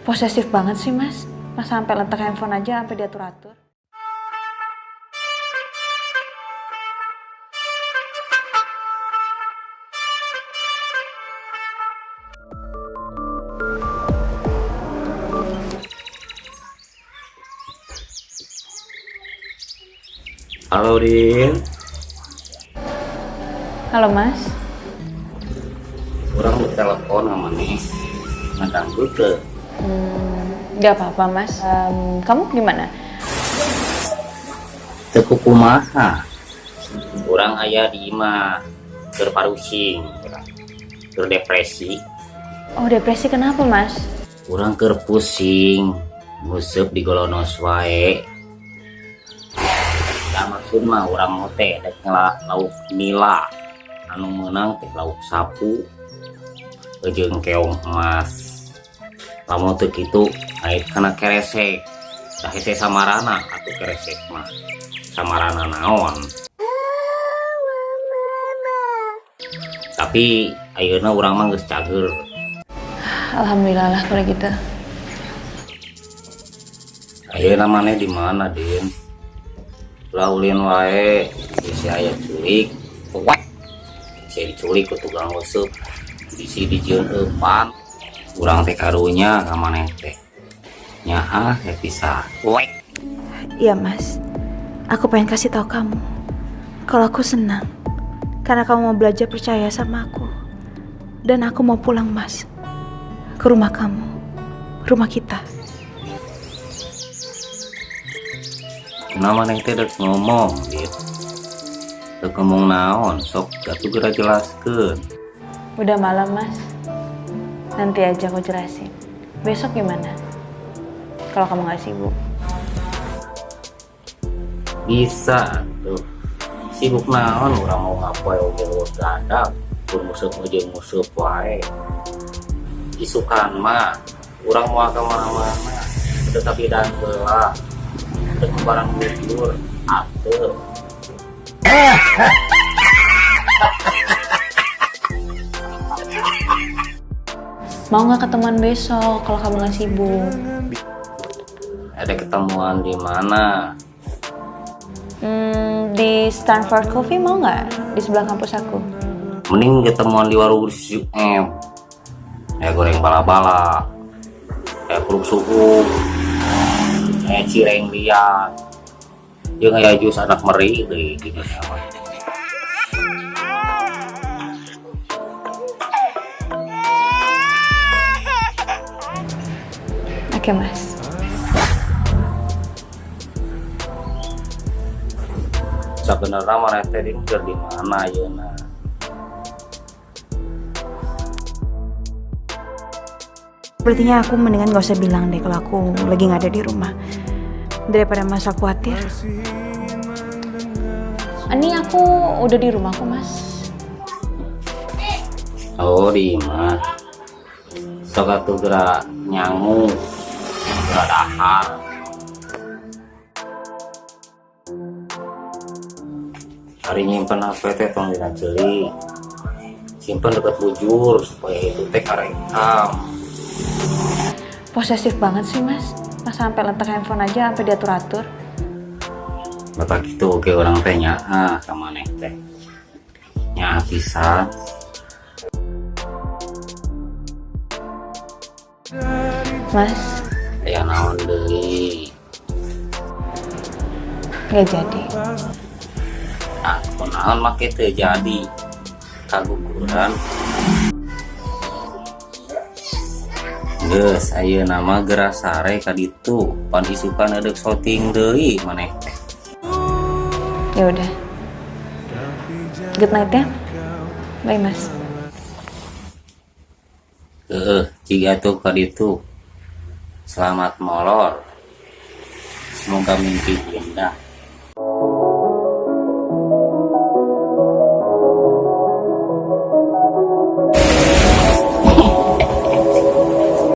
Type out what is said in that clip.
Posesif banget sih mas. Mas sampai letak handphone aja sampai diatur-atur. Halo Din, Halo mas. orang mau telepon sama nih, ngadang ke. Gak apa-apa mas. Kamu gimana? Teu kumaha. Orang aya di imah terparusing, terdepresi. Oh depresi kenapa mas? Orang keur pusing, nguseup di golonos wae. Da maksud mah urang mau teh dek lauk nila, anu meunang teh lauk sapu, jeung keong emas. Lamun teu kitu ait kana keresek. Da hese samarana atuh keresek mah. Samarana naon. Tapi ayeuna urang mah geus cager. Alhamdulillah lah kalau gitu. Ayeuna maneh di mana, Din? Laulin wae, bisi aya culik, wek. Bisi diculik ku tukang useup, bisi dijieun eupan. Urang teh karunya ka maneh teh. Nyaah bisa, wek. Iya mas. Aku pengen kasih tahu kamu kalau aku senang karena kamu mau belajar percaya sama aku. Dan aku mau pulang mas ke rumah kamu, rumah kita. Kenapa neng teh dek ngomong, Din? Dek ngomong naon, sok atuh geura jelaskeun. Udah malam mas. Nanti aja aku jelasin. Besok gimana? Kalau kamu nggak sibuk. Bisa tuh. Sibuk naon urang mau ngapoe oge luwih gadak, pun museup jeung museup wae. Isukan mah urang moal ka mana-mana, tetapi dan heula. Teu barang bujur atuh. Mau nggak ketemuan besok kalau kamu nggak sibuk? Ada ketemuan di mana? Di Stanford Coffee mau nggak? Di sebelah kampus aku. Mending ketemuan di warung UM. Ya goreng bala-bala. Kayak kerupuk suhu. Kayak cireng liat. Jeung aya jus anak meri deui gitu sama. Oke mas. Sabenerna maneh teh di mana ayeuna? Sepertinya aku mendingan gak usah bilang deh kalau aku lagi gak ada di rumah. Daripada masa khawatir. Ini aku udah di rumahku mas. Oh di imah. Sok atuh geura nyangu. Geura dahar. Hari nyimpen HP teh tong dina ceuli. Simpen deket bujur supaya itu teh karekam. Posesif banget sih mas. Mas sampai letak handphone aja sampai diatur-atur. Bapak gitu oke orang teh nyaah ka maneh teh. Nyaah pisan. Mas, Aya naon deui? gak jadi. Nah, kunaon make teu jadi kaguguran. Geus ayeuna mah geura sare ka ditu, pan isukan eudeuh shooting deui maneh teh. Ya udah. Good night ya. Bye mas. Jika tuh ka ditu. Selamat molor. Semoga mimpi indah.